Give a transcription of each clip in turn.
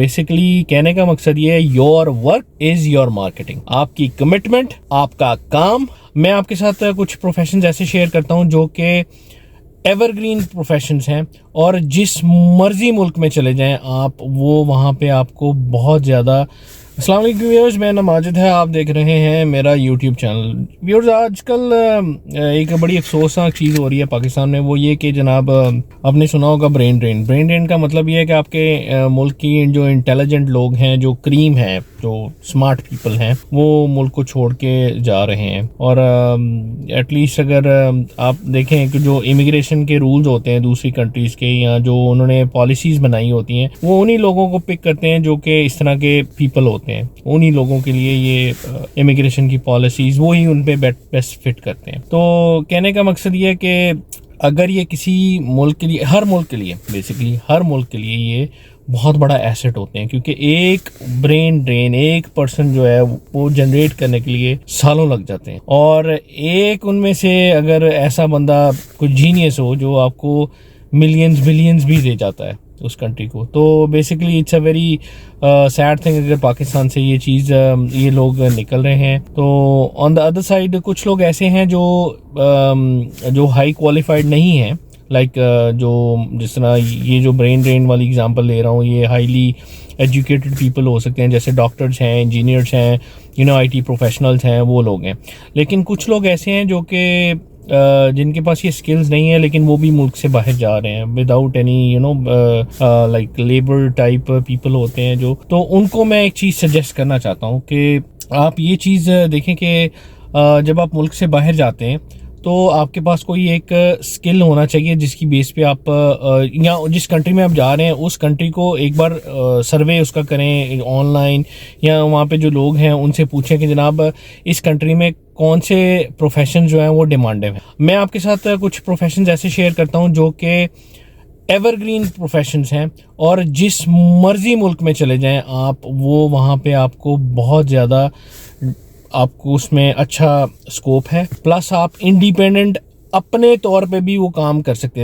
Basically कहने का मकसद ये है, your work is your marketing. आपकी कमिटमेंट, आपका काम। मैं आपके साथ कुछ प्रोफेशन ऐसे शेयर करता हूँ जो कि एवरग्रीन प्रोफेशंस हैं, और जिस मर्जी मुल्क में चले जाएं आप, वो वहाँ पे आपको बहुत ज़्यादा। अस्सलाम वालेकुम व्यूअर्स, मैं नाम माजिद है, आप देख रहे हैं मेरा यूट्यूब चैनल। व्यूअर्स, आजकल एक बड़ी अफसोसनाक चीज़ हो रही है पाकिस्तान में, वो ये कि जनाब आपने सुना होगा ब्रेन ड्रेन। ब्रेन ड्रेन का मतलब ये है कि आपके मुल्क की जो इंटेलिजेंट लोग हैं, जो क्रीम हैं, जो स्मार्ट पीपल हैं, वो मुल्क को छोड़ के जा रहे हैं। और एटलीस्ट अगर आप देखें कि जो इमिग्रेशन के रूल्स होते हैं दूसरी कंट्रीज़ के, या जो उन्होंने पॉलिसीज़ बनाई होती हैं, वो उन्हीं लोगों को पिक करते हैं जो कि इस तरह के पीपल होते हैं। उन्हीं लोगों के लिए ये इमिग्रेशन की पॉलिसीज़ वो ही उन पे बेस्ट फिट करते हैं। तो कहने का मकसद ये है कि अगर ये किसी मुल्क के लिए, हर मुल्क के लिए, बेसिकली हर मुल्क के लिए ये बहुत बड़ा एसेट होते हैं, क्योंकि एक ब्रेन ड्रेन, एक पर्सन जो है वो जनरेट करने के लिए सालों लग जाते हैं। और एक उनमें से अगर ऐसा बंदा कोई जीनियस हो जो आपको मिलियंस बिलियंस भी दे जाता है उस कंट्री को, तो basically it's a very sad thing अगर पाकिस्तान से ये चीज़ ये लोग निकल रहे हैं। तो ऑन द अदर साइड कुछ लोग ऐसे हैं जो हाई क्वालिफाइड नहीं हैं, लाइक जो जिस तरह ये जो ब्रेन ड्रेन वाली एग्जांपल ले रहा हूँ, ये हाईली एजुकेटेड पीपल हो सकते हैं, जैसे डॉक्टर्स हैं, इंजीनियर्स हैं, IT प्रोफेशनल्स हैं, वो लोग हैं। लेकिन कुछ लोग ऐसे हैं जो कि जिनके पास ये स्किल्स नहीं है, लेकिन वो भी मुल्क से बाहर जा रहे हैं without any like labour type people होते हैं जो। तो उनको मैं एक चीज़ सजेस्ट करना चाहता हूँ कि आप ये चीज़ देखें कि जब आप मुल्क से बाहर जाते हैं तो आपके पास कोई एक स्किल होना चाहिए जिसकी बेस पे आप या जिस कंट्री में आप जा रहे हैं उस कंट्री को एक बार सर्वे उसका करें ऑनलाइन, या वहाँ पे जो लोग हैं उनसे पूछें कि जनाब इस कंट्री में कौन से प्रोफेशन जो हैं वो डिमांडेड हैं। मैं आपके साथ कुछ प्रोफेशन ऐसे शेयर करता हूँ जो कि एवरग्रीन प्रोफेशंस हैं, और जिस मर्जी मुल्क में चले जाएं आप, वो वहाँ पे आपको बहुत ज़्यादा, आपको उसमें अच्छा स्कोप है। प्लस आप इंडिपेंडेंट अपने तौर पे भी वो काम कर सकते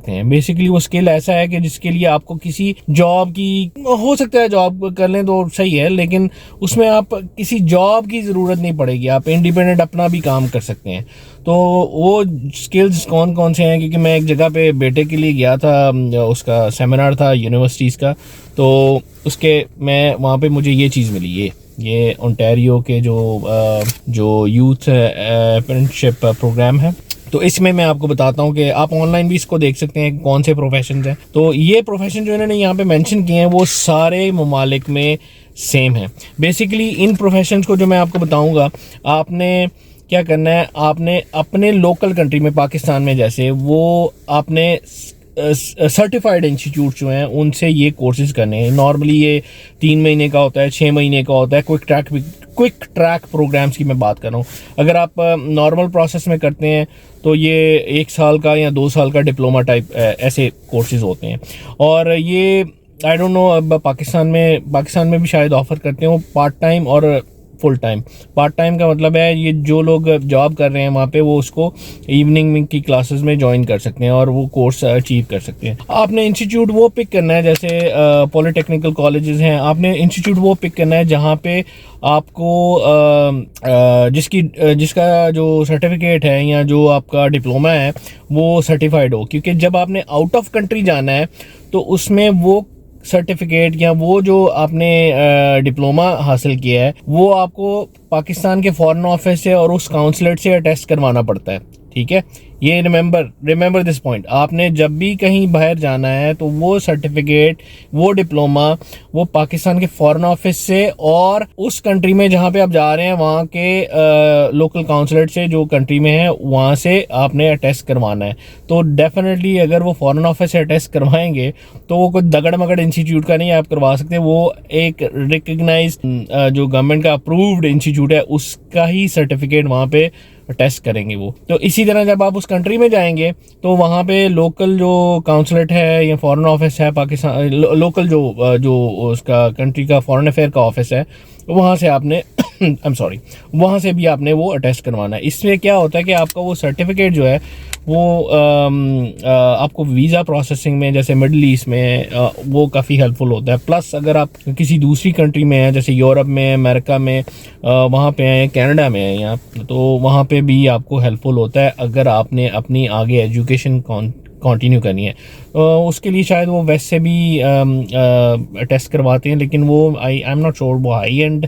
हैं। बेसिकली वो स्किल ऐसा है कि जिसके लिए आपको किसी जॉब की, हो सकता है जॉब कर लें तो सही है, लेकिन उसमें आप किसी जॉब की ज़रूरत नहीं पड़ेगी, आप इंडिपेंडेंट अपना भी काम कर सकते हैं। तो वो स्किल्स कौन कौन से हैं, क्योंकि मैं एक जगह पे बेटे के लिए गया था, उसका सेमिनार था यूनिवर्सिटीज़ का, तो उसके मैं वहाँ पे मुझे ये चीज़ मिली, ये ओंटारियो के जो यूथ अप्रेंटिसशिप प्रोग्राम है। तो इसमें मैं आपको बताता हूँ कि आप ऑनलाइन भी इसको देख सकते हैं कौन से प्रोफेशन हैं। तो ये प्रोफेशन जो इन्होंने यहाँ पे मेंशन किए हैं वो सारे ममालिक में सेम है। बेसिकली इन प्रोफेशंस को जो मैं आपको बताऊँगा, आपने क्या करना है, आपने अपने लोकल कंट्री में, पाकिस्तान में जैसे, वो आपने सर्टिफाइड इंस्टीट्यूट जो हैं उनसे ये कोर्सेज करने हैं। नॉर्मली ये 3 महीने का होता है, 6 महीने का होता है। क्विक ट्रैक प्रोग्राम्स की मैं बात कर रहा हूँ। अगर आप नॉर्मल प्रोसेस में करते हैं तो ये 1 साल का या 2 साल का डिप्लोमा टाइप ऐसे कोर्सेज होते हैं। और ये आई डोंट नो, अब पाकिस्तान में भी शायद ऑफर करते हैं वो पार्ट टाइम और फुल टाइम। पार्ट टाइम का मतलब है ये जो लोग जॉब कर रहे हैं वहाँ पे, वो उसको इवनिंग की क्लासेस में ज्वाइन कर सकते हैं और वो कोर्स अचीव कर सकते हैं। आपने इंस्टीट्यूट वो पिक करना है, जैसे पॉलिटेक्निकल कॉलेजेस हैं, आपने इंस्टीट्यूट वो पिक करना है जहाँ पे आपको जिसका जो सर्टिफिकेट है या जो आपका डिप्लोमा है वो सर्टिफाइड हो। क्योंकि जब आपने आउट ऑफ कंट्री जाना है तो उसमें वो सर्टिफिकेट या वो जो आपने डिप्लोमा हासिल किया है वो आपको पाकिस्तान के फॉरेन ऑफिस से और उस काउंसलेट से अटेस्ट करवाना पड़ता है। ठीक है, ये रिमेंबर दिस पॉइंट। आपने जब भी कहीं बाहर जाना है तो वो सर्टिफिकेट, वो डिप्लोमा, वो पाकिस्तान के फॉरेन ऑफिस से और उस कंट्री में जहाँ पे आप जा रहे हैं वहाँ के लोकल काउंसलेट से, जो कंट्री में है, वहाँ से आपने अटेस्ट करवाना है। तो डेफिनेटली अगर वो फॉरेन ऑफिस से अटेस्ट करवाएंगे तो वो कोई दगड़ मगड़ इंस्टीट्यूट का नहीं आप करवा सकते, वो एक रिकग्नाइज जो गवर्नमेंट का अप्रूव्ड इंस्टीट्यूट है उसका ही सर्टिफिकेट वहाँ पे टेस्ट करेंगे वो। तो इसी तरह जब आप उस कंट्री में जाएंगे तो वहाँ पे लोकल जो काउंसलेट है या फॉरेन ऑफिस है पाकिस्तान, लोकल जो उसका कंट्री का फॉरेन अफेयर का ऑफिस है, वहाँ से आपने वहाँ से भी आपने वो अटेस्ट करवाना है। इसमें क्या होता है कि आपका वो सर्टिफिकेट जो है वो आपको वीज़ा प्रोसेसिंग में, जैसे मिडल ईस्ट में वो काफ़ी हेल्पफुल होता है। प्लस अगर आप किसी दूसरी कंट्री में हैं, जैसे यूरोप में, अमेरिका में, वहाँ पे हैं, कनाडा में हैं यहाँ, तो वहाँ पे भी आपको हेल्पफुल होता है अगर आपने अपनी आगे एजुकेशन कंटिन्यू करनी है। उसके लिए शायद वो वैसे भी टेस्ट करवाते हैं, लेकिन वो आई एम नॉट श्योर वो हाई एंड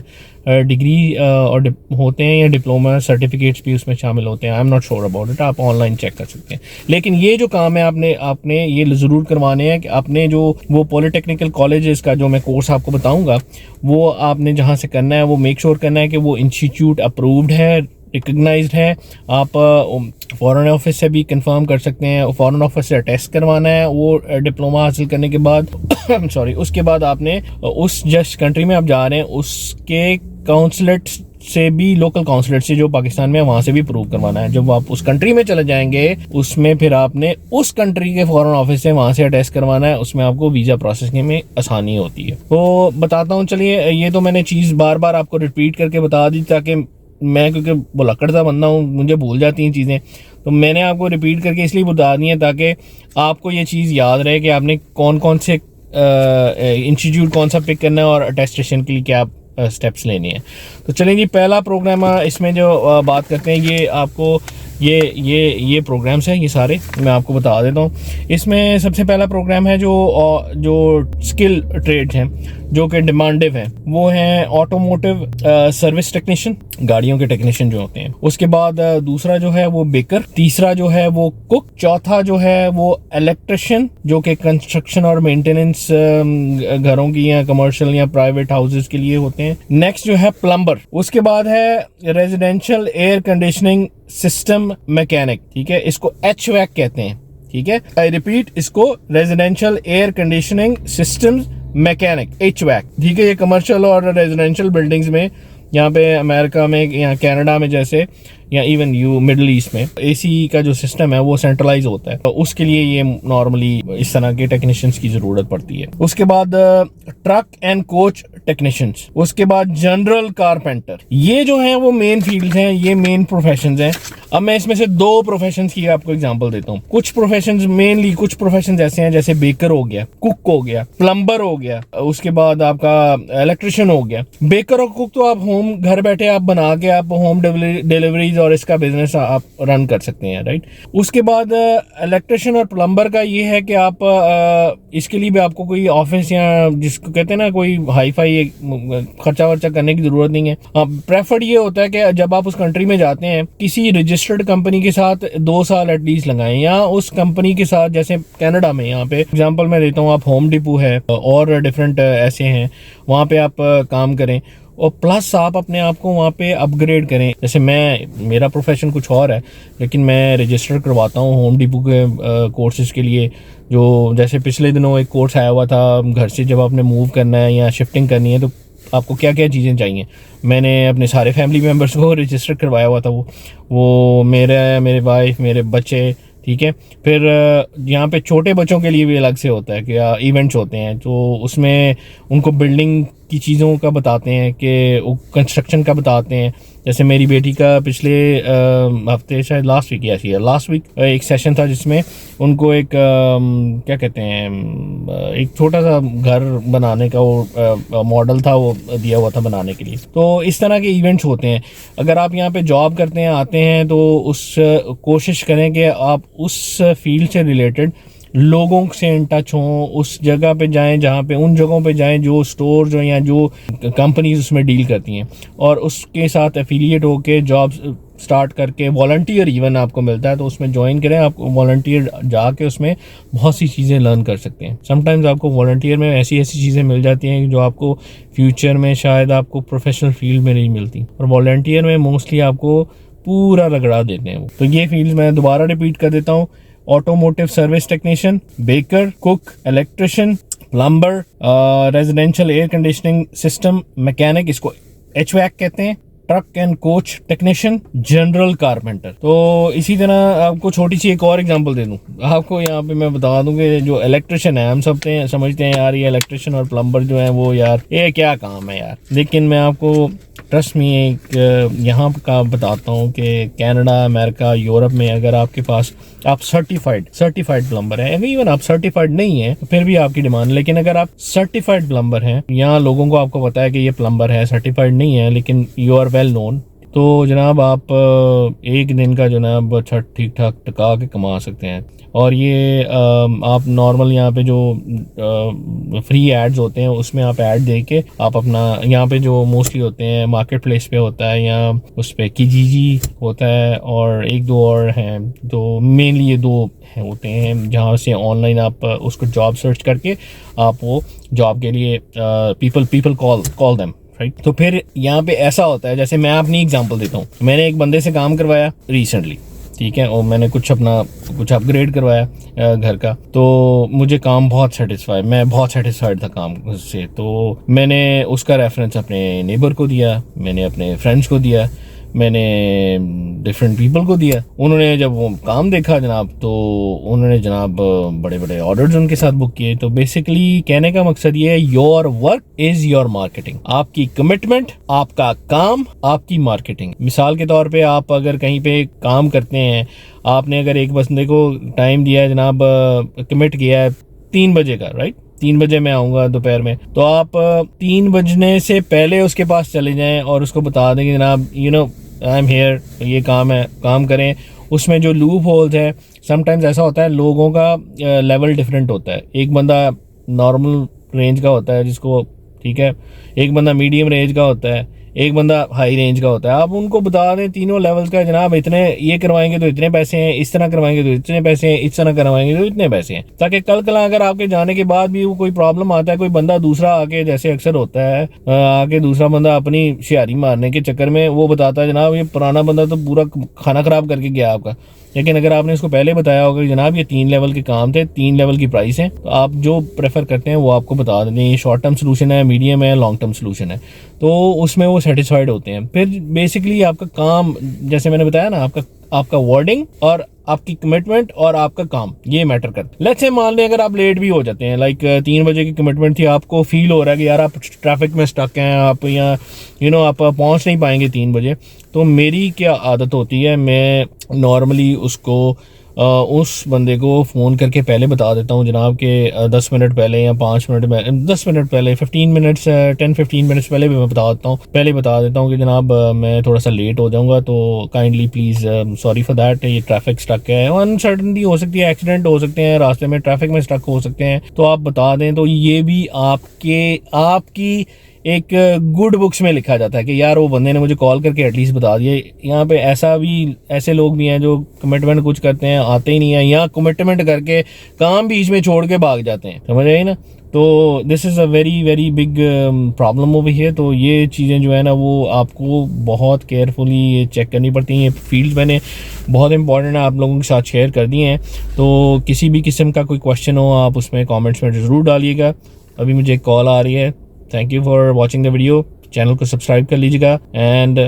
डिग्री और होते हैं या डिप्लोमा सर्टिफिकेट्स भी उसमें शामिल होते हैं। I am not sure about it, आप ऑनलाइन चेक कर सकते हैं। लेकिन ये जो काम है आपने ये ज़रूर करवाने हैं कि आपने जो वो पॉलिटेक्निकल कॉलेजेस का जो मैं कोर्स आपको बताऊंगा, वो आपने जहाँ से करना है वो मेक श्योर करना है कि वो इंस्टीट्यूट अप्रूव्ड है, रिकग्नाइज्ड है। आप फॉरेन ऑफिस से भी कंफर्म कर सकते हैं, फॉरेन ऑफिस से टेस्ट करवाना है वो डिप्लोमा हासिल करने के बाद सॉरी, उसके बाद आपने उस जिस कंट्री में आप जा रहे हैं उसके काउंसलेट से भी, लोकल काउंसलेट से जो पाकिस्तान में है वहाँ से भी प्रूव करवाना है। जब आप उस कंट्री में चले जाएंगे उसमें फिर आपने उस कंट्री के फॉरेन ऑफिस से वहाँ से अटेस्ट करवाना है, उसमें आपको वीज़ा प्रोसेसिंग में आसानी होती है। तो बताता हूँ, चलिए, ये तो मैंने चीज़ बार बार आपको रिपीट करके बता दी ताकि मैं, क्योंकि भुलक्कड़ सा बंदा हूँ, मुझे भूल जाती हैं चीज़ें, तो मैंने आपको रिपीट करके इसलिए बता दी है ताकि आपको ये चीज़ याद रहे कि आपने कौन कौन से इंस्टीट्यूट कौन सा पिक करना है और अटेस्टेशन के लिए क्या स्टेप्स लेने हैं। तो चलिए जी, पहला प्रोग्राम इसमें जो बात करते हैं, ये आपको ये प्रोग्राम्स हैं, ये सारे मैं आपको बता देता हूँ। इसमें सबसे पहला प्रोग्राम है जो स्किल ट्रेड्स हैं जो कि डिमांडिव हैं, वो हैं ऑटोमोटिव सर्विस टेक्नीशियन, गाड़ियों के टेक्नीशियन जो होते हैं। उसके बाद दूसरा जो है वो बेकर, तीसरा जो है वो कुक, चौथा जो है वो इलेक्ट्रिशियन जो कि कंस्ट्रक्शन और मेंटेनेंस घरों की या कमर्शियल या प्राइवेट हाउसेस के लिए होते हैं। नेक्स्ट जो है प्लम्बर। उसके बाद है residential air conditioning system mechanic, ठीक है, इसको HVAC कहते हैं, ठीक है, आई रिपीट, इसको residential air conditioning systems mechanic, HVAC, ठीक है। ये कमर्शियल और रेजिडेंशियल बिल्डिंग्स में, यहाँ पे अमेरिका में या कनाडा में जैसे, या इवन मिडिल ईस्ट में AC का जो सिस्टम है वो सेंट्रलाइज होता है, तो उसके लिए ये नॉर्मली इस तरह के टेक्नीशियंस की जरूरत पड़ती है। उसके बाद ट्रक एंड कोच टेक्नीशियंस, उसके बाद जनरल कारपेंटर। ये जो है वो मेन फील्ड्स हैं, ये मेन प्रोफेशंस हैं। अब मैं इसमें से 2 प्रोफेशंस की आपको एग्जांपल देता हूँ। कुछ प्रोफेशंस ऐसे हैं जैसे बेकर हो गया, कुक हो गया, प्लम्बर हो गया, उसके बाद आपका इलेक्ट्रिशियन हो गया। बेकर और कुक तो आप घर बैठे आप बना के आप होम डिलीवरी और इसका बिजनेस आप रन कर सकते हैं, राइट। उसके बाद इलेक्ट्रिशियन और प्लम्बर का ये है कि आप इसके लिए भी आपको कोई ऑफिस या जिसको कहते हैं ना कोई हाई फाई खर्चा वर्चा करने की जरूरत नहीं है। प्रेफर्ड ये होता है कि जब आप उस कंट्री में जाते हैं किसी रजिस्टर्ड कंपनी के साथ 2 साल एटलीस्ट लगाएं, या उस कंपनी के साथ, जैसे कनाडा में, यहाँ पे एग्जांपल मैं देता हूँ, आप होम डिपो है और डिफरेंट ऐसे हैं, वहाँ पे आप काम करें और प्लस आप अपने आप को वहाँ पे अपग्रेड करें। जैसे मेरा प्रोफेशन कुछ और है, लेकिन मैं रजिस्टर करवाता हूँ होम डिपो के कोर्सेज के लिए। जो जैसे पिछले दिनों एक कोर्स आया हुआ था, घर से जब आपने मूव करना है या शिफ्टिंग करनी है तो आपको क्या क्या चीज़ें चाहिए, मैंने अपने सारे फैमिली मेम्बर्स को रजिस्टर करवाया हुआ था। वो मेरे वाइफ, मेरे बच्चे, ठीक है। फिर यहाँ पे छोटे बच्चों के लिए भी अलग से होता है कि इवेंट्स होते हैं, तो उसमें उनको बिल्डिंग की चीज़ों का बताते हैं, कि कंस्ट्रक्शन का बताते हैं। जैसे मेरी बेटी का पिछले हफ्ते, शायद लास्ट वीक एक सेशन था जिसमें उनको एक क्या कहते हैं, एक छोटा सा घर बनाने का वो मॉडल था, वो दिया हुआ था बनाने के लिए। तो इस तरह के इवेंट्स होते हैं। अगर आप यहाँ पे जॉब करते हैं, आते हैं, तो कोशिश करें कि आप उस फील्ड से रिलेटेड लोगों से इन टच हों, उस जगह पे जाएं उन जगहों पे जाएं जो स्टोर जो या जो कंपनीज उसमें डील करती हैं, और उसके साथ एफिलिएट होके जॉब स्टार्ट करके वॉलंटियर इवन आपको मिलता है, तो उसमें ज्वाइन करें। आप वॉलंटियर जाके उसमें बहुत सी चीज़ें लर्न कर सकते हैं। समटाइम्स आपको वॉलंटियर में ऐसी चीज़ें मिल जाती हैं जो आपको फ्यूचर में शायद आपको प्रोफेशनल फील्ड में नहीं मिलती, और वॉलंटियर में मोस्टली आपको पूरा रगड़ा देते हैं वो। तो ये फील्ड मैं दोबारा रिपीट कर देता हूँ: automotive service technician, baker, cook, electrician, plumber, residential air conditioning system mechanic, इसको HVAC कहते हैं, truck and coach technician, general carpenter. तो इसी तरह आपको छोटी सी एक और एग्जांपल दे दूं आपको, यहाँ पे मैं बता दूं कि जो इलेक्ट्रिशियन है, हम सब समझते हैं यार ये इलेक्ट्रिशियन और प्लम्बर जो है वो यार ये क्या काम है यार, लेकिन मैं आपको ट्रस्ट में एक यहाँ का बताता हूँ कि कनाडा, अमेरिका, यूरोप में अगर आपके पास आप सर्टिफाइड प्लम्बर है, इवन आप सर्टिफाइड नहीं है तो फिर भी आपकी डिमांड, लेकिन अगर आप सर्टिफाइड प्लम्बर हैं, यहाँ लोगों को आपको पता है कि ये प्लम्बर है, सर्टिफाइड नहीं है लेकिन यू आर वेल नोन, तो जनाब आप एक दिन का जनाब अच्छा ठीक ठाक टका के कमा सकते हैं। और ये आप नॉर्मल यहाँ पे जो फ्री एड्स होते हैं उसमें आप ऐड दे के आप अपना, यहाँ पे जो मोस्टली होते हैं मार्केट प्लेस पे होता है या उस पर kijiji होता है और एक दो और हैं, तो मेनली ये दो होते हैं जहाँ से ऑनलाइन आप उसको जॉब सर्च करके आप वो जॉब के लिए पीपल कॉल देम, राइट। तो फिर यहाँ पे ऐसा होता है, जैसे मैं अपनी एग्जांपल देता हूँ, मैंने एक बंदे से काम करवाया रिसेंटली, ठीक है, और मैंने कुछ अपग्रेड करवाया घर का, तो मुझे काम मैं बहुत सेटिस्फाइड था काम से। तो मैंने उसका रेफरेंस अपने नेबर को दिया, मैंने अपने फ्रेंड्स को दिया, मैंने डिफरेंट पीपल को दिया। उन्होंने जब वो काम देखा जनाब, तो उन्होंने जनाब बड़े बड़े ऑर्डर्स उनके साथ बुक किए। तो बेसिकली कहने का मकसद ये है, your work is your marketing. आपकी कमिटमेंट, आपका काम, आपकी मार्केटिंग। मिसाल के तौर पे आप अगर कहीं पे काम करते हैं, आपने अगर एक बंदे को टाइम दिया है जनाब, कमिट किया है 3 बजे का, राइट, 3 बजे मैं आऊँगा दोपहर में, तो आप 3 बजने से पहले उसके पास चले जाएं और उसको बता दें कि जनाब आई एम हेयर, ये काम है, काम करें। उसमें जो लूप होल्स है, समटाइम्स ऐसा होता है लोगों का लेवल डिफरेंट होता है। एक बंदा नॉर्मल रेंज का होता है जिसको, ठीक है, एक बंदा मीडियम रेंज का होता है, एक बंदा हाई रेंज का होता है। आप उनको बता दें तीनों लेवल्स का, जनाब इतने ये करवाएंगे तो इतने पैसे हैं, इस तरह करवाएंगे तो इतने पैसे हैं, इस तरह करवाएंगे तो इतने पैसे हैं, ताकि कल अगर आपके जाने के बाद भी वो कोई प्रॉब्लम आता है, कोई बंदा दूसरा आके, जैसे अक्सर होता है आके दूसरा बंदा अपनी शियारी मारने के चक्कर में वो बताता है जनाब ये पुराना बंदा तो पूरा खाना खराब करके गया आपका। लेकिन अगर आपने उसको पहले बताया होगा कि जनाब ये 3 लेवल के काम थे, 3 लेवल की प्राइस है, तो आप जो प्रेफर करते हैं वो आपको बता दें, ये शॉर्ट टर्म सोल्यूशन है, मीडियम है, लॉन्ग टर्म सोल्यूशन है, तो उसमें वो सेटिस्फाइड होते हैं। फिर बेसिकली आपका काम, जैसे मैंने बताया ना, आपका वर्डिंग और आपकी कमिटमेंट और आपका काम, ये मैटर करता है। लेट्स से मान लें अगर आप लेट भी हो जाते हैं, लाइक 3 बजे की कमिटमेंट थी, आपको फील हो रहा है कि यार आप ट्रैफिक में स्टक हैं, आप यहाँ आप पहुंच नहीं पाएंगे 3 बजे, तो मेरी क्या आदत होती है, मैं नॉर्मली उसको उस बंदे को फ़ोन करके पहले बता देता हूँ जनाब के 10 मिनट पहले या 5 मिनट पहले, 10 मिनट पहले, 15 मिनट्स 10-15 मिनट्स पहले भी मैं बता देता हूँ कि जनाब मैं थोड़ा सा लेट हो जाऊँगा, तो kindly please sorry for that, ये ट्रैफिक स्टक है, अनसर्टनिटी हो सकती है, एक्सीडेंट हो सकते हैं, रास्ते में ट्रैफिक में स्टक हो सकते हैं, तो आप बता दें। तो ये भी आपकी एक गुड बुक्स में लिखा जाता है कि यार वो बंदे ने मुझे कॉल करके एटलीस्ट बता दिया। यहाँ पे ऐसे लोग भी हैं जो कमिटमेंट कुछ करते हैं, आते ही नहीं है, यहाँ कमिटमेंट करके काम बीच में छोड़ के भाग जाते हैं, समझ आई ना। तो this is a very very big problem over here. तो ये चीज़ें जो है ना वो आपको बहुत केयरफुली ये चेक करनी पड़ती हैं। ये फील्ड मैंने बहुत इंपॉर्टेंट है, आप लोगों के साथ शेयर कर दिए हैं। तो किसी भी किस्म का कोई क्वेश्चन हो आप उसमें कॉमेंट्स में ज़रूर डालिएगा। अभी मुझे एक कॉल आ रही है। Thank you for watching the video. Channel को सब्सक्राइब कर लीजिएगा एंड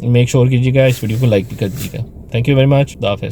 मेक श्योर कीजिएगा इस वीडियो को लाइक भी कर दीजिएगा। Thank you very much. खुदा हाफिज़।